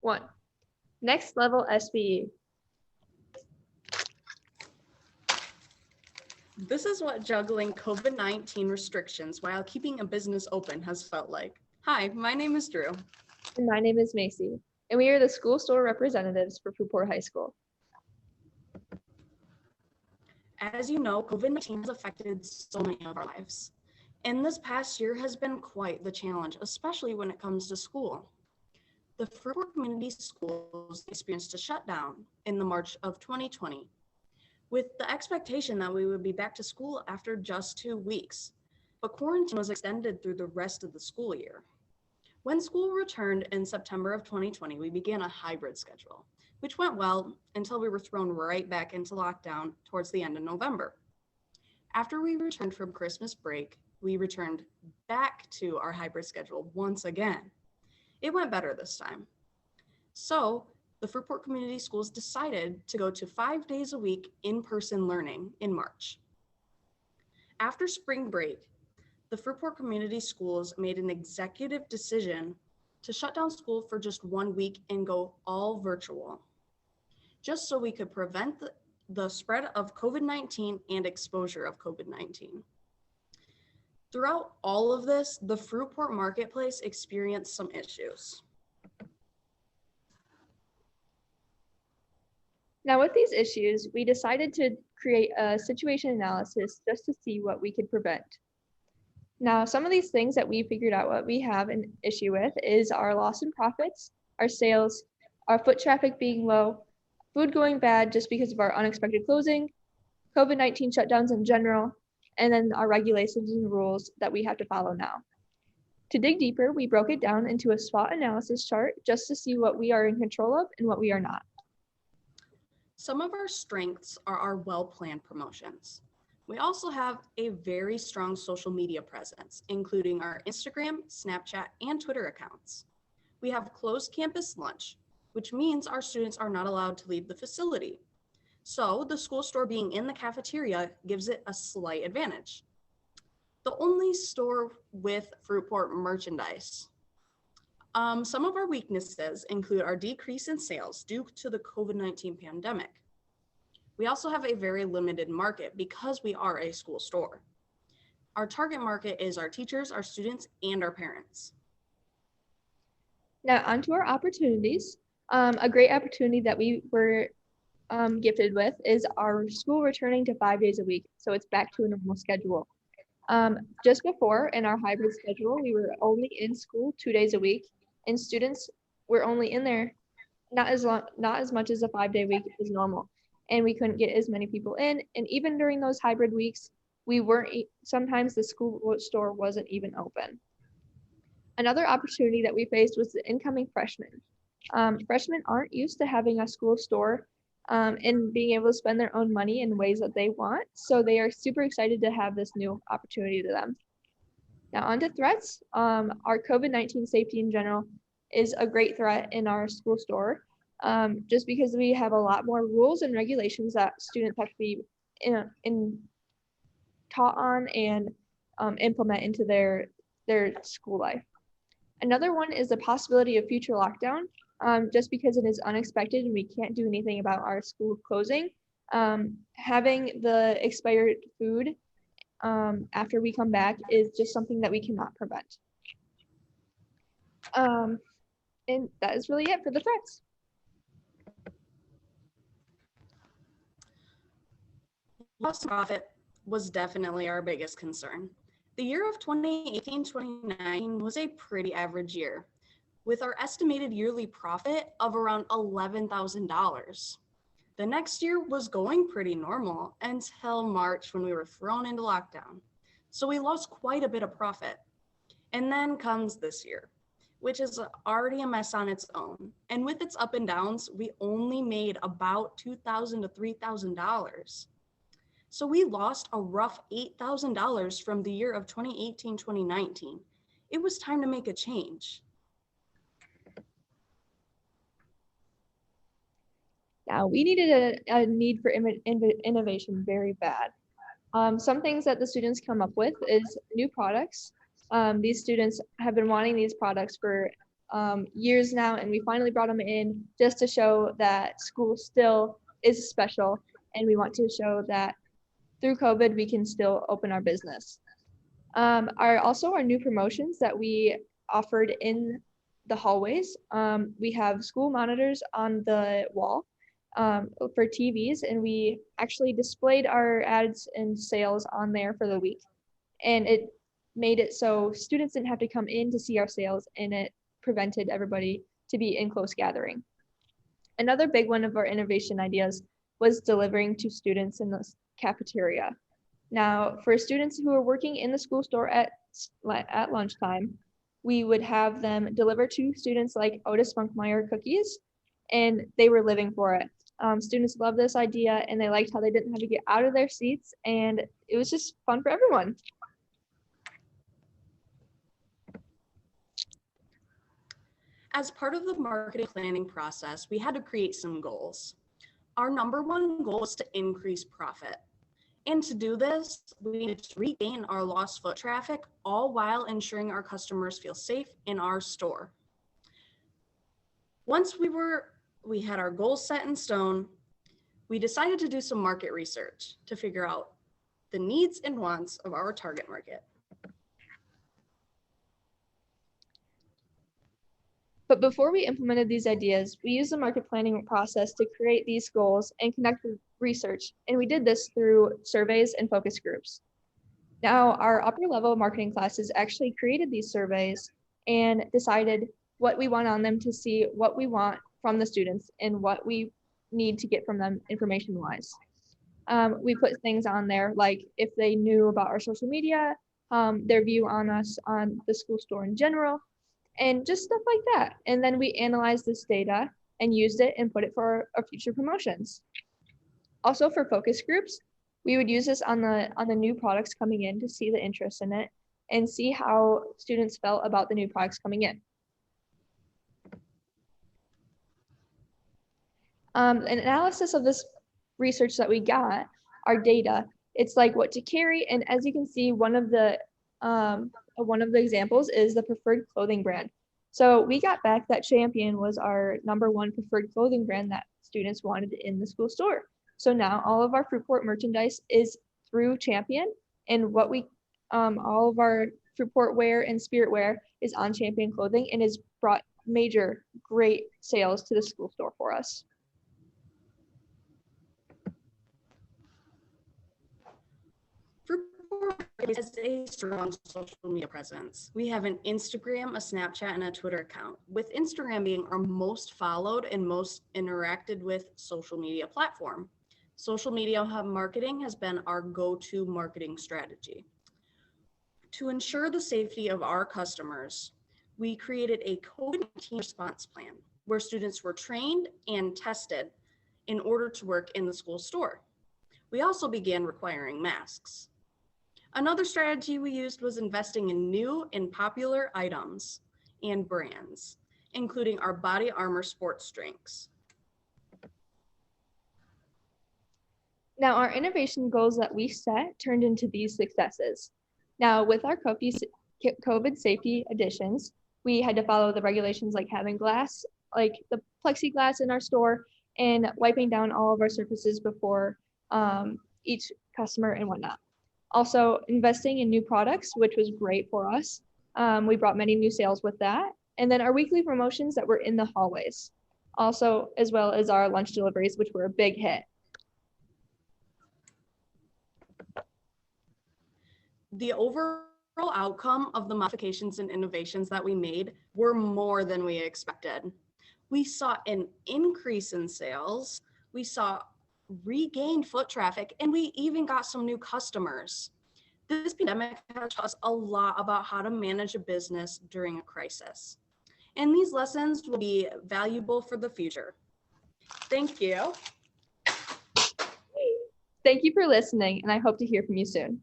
1. Next level SBE. This is what juggling COVID-19 restrictions while keeping a business open has felt like. Hi, my name is Drew. And my name is Macy, and we are the school store representatives for Fruitport High School. As you know, COVID-19 has affected so many of our lives. And this past year has been quite the challenge, especially when it comes to school. The Fruitport Community Schools experienced a shutdown in the March of 2020, with the expectation that we would be back to school after just 2 weeks. But quarantine was extended through the rest of the school year. When school returned in September of 2020, we began a hybrid schedule, which went well until we were thrown right back into lockdown towards the end of November. After we returned from Christmas break, we returned back to our hybrid schedule once again. It went better this time. So the Fruitport Community Schools decided to go to 5 days a week in-person learning in March. After spring break, the Fruitport Community Schools made an executive decision to shut down school for just 1 week and go all virtual, just so we could prevent the spread of COVID-19 and exposure of COVID-19. Throughout all of this, the Fruitport Marketplace experienced some issues. Now with these issues, we decided to create a situation analysis just to see what we could prevent. Now, some of these things that we figured out what we have an issue with is our loss in profits, our sales, our foot traffic being low, food going bad just because of our unexpected closing, COVID-19 shutdowns in general, and then our regulations and rules that we have to follow now. To dig deeper, we broke it down into a SWOT analysis chart just to see what we are in control of and what we are not. Some of our strengths are our well-planned promotions. We also have a very strong social media presence, including our Instagram, Snapchat, and Twitter accounts. We have closed campus lunch, which means our students are not allowed to leave the facility. So the school store being in the cafeteria gives it a slight advantage. The only store with Fruitport merchandise. Some of our weaknesses include our decrease in sales due to the COVID-19 pandemic. We also have a very limited market because we are a school store. Our target market is our teachers, our students, and our parents. Now onto our opportunities. A great opportunity that we were gifted with is our school returning to 5 days a week. So it's back to a normal schedule. Just before in our hybrid schedule, we were only in school 2 days a week, and students were only in there not as much as a 5 day week is normal. And we couldn't get as many people in. And even during those hybrid weeks, sometimes the school store wasn't even open. Another opportunity that we faced was the incoming freshmen. Freshmen aren't used to having a school store and being able to spend their own money in ways that they want. So they are super excited to have this new opportunity to them. Now on to threats. Our COVID-19 safety in general is a great threat in our school store. Just because we have a lot more rules and regulations that students have to be taught on and implement into their school life. Another one is the possibility of future lockdown, just because it is unexpected and we can't do anything about our school closing. Having the expired food after we come back is just something that we cannot prevent. And that is really it for the threats. Loss in profit was definitely our biggest concern. The year of 2018-2019 was a pretty average year, with our estimated yearly profit of around $11,000. The next year was going pretty normal until March when we were thrown into lockdown. So we lost quite a bit of profit. And then comes this year, which is already a mess on its own. And with its up and downs, we only made about $2,000 to $3,000. So we lost a rough $8,000 from the year of 2018-2019. It was time to make a change. Now we needed a need for innovation very bad. Some things that the students come up with is new products. These students have been wanting these products for years now, and we finally brought them in just to show that school still is special, and we want to show that through COVID we can still open our business. Our new promotions that we offered in the hallways. We have school monitors on the wall for TVs, and we actually displayed our ads and sales on there for the week. And it made it so students didn't have to come in to see our sales, and it prevented everybody to be in close gathering. Another big one of our innovation ideas was delivering to students in the cafeteria. Now, for students who are working in the school store at lunchtime, we would have them deliver to students like Otis Spunkmeyer cookies, and they were living for it. Students loved this idea, and they liked how they didn't have to get out of their seats, and it was just fun for everyone. As part of the marketing planning process, we had to create some goals. Our number one goal was to increase profit. And to do this, we needed to regain our lost foot traffic, all while ensuring our customers feel safe in our store. Once we had our goals set in stone, we decided to do some market research to figure out the needs and wants of our target market. But before we implemented these ideas, we used the market planning process to create these goals and conduct research, and we did this through surveys and focus groups. Now, our upper level marketing classes actually created these surveys and decided what we want on them to see what we want from the students and what we need to get from them information-wise. We put things on there like if they knew about our social media, their view on us, on the school store in general, and just stuff like that. And then we analyzed this data and used it and put it for our future promotions. Also for focus groups, we would use this on the new products coming in to see the interest in it and see how students felt about the new products coming in. An analysis of this research that we got, our data, it's like what to carry. And as you can see, one of the examples is the preferred clothing brand. So we got back that Champion was our number one preferred clothing brand that students wanted in the school store. So now all of our Fruitport merchandise is through Champion, and what we all of our Fruitport wear and Spirit wear is on Champion clothing and has brought major great sales to the school store for us. Fruitport has a strong social media presence. We have an Instagram, a Snapchat, and a Twitter account, with Instagram being our most followed and most interacted with social media platform. Social media marketing has been our go-to marketing strategy. To ensure the safety of our customers, we created a COVID-19 response plan where students were trained and tested in order to work in the school store. We also began requiring masks. Another strategy we used was investing in new and popular items and brands, including our body armor sports drinks. Now, our innovation goals that we set turned into these successes. Now, with our COVID safety additions, we had to follow the regulations like having glass, like the plexiglass in our store, and wiping down all of our surfaces before each customer and whatnot. Also, investing in new products, which was great for us. We brought many new sales with that. And then our weekly promotions that were in the hallways. Also, as well as our lunch deliveries, which were a big hit. The overall outcome of the modifications and innovations that we made were more than we expected. We saw an increase in sales, we saw regained foot traffic, and we even got some new customers. This pandemic has taught us a lot about how to manage a business during a crisis. And these lessons will be valuable for the future. Thank you. Thank you for listening, and I hope to hear from you soon.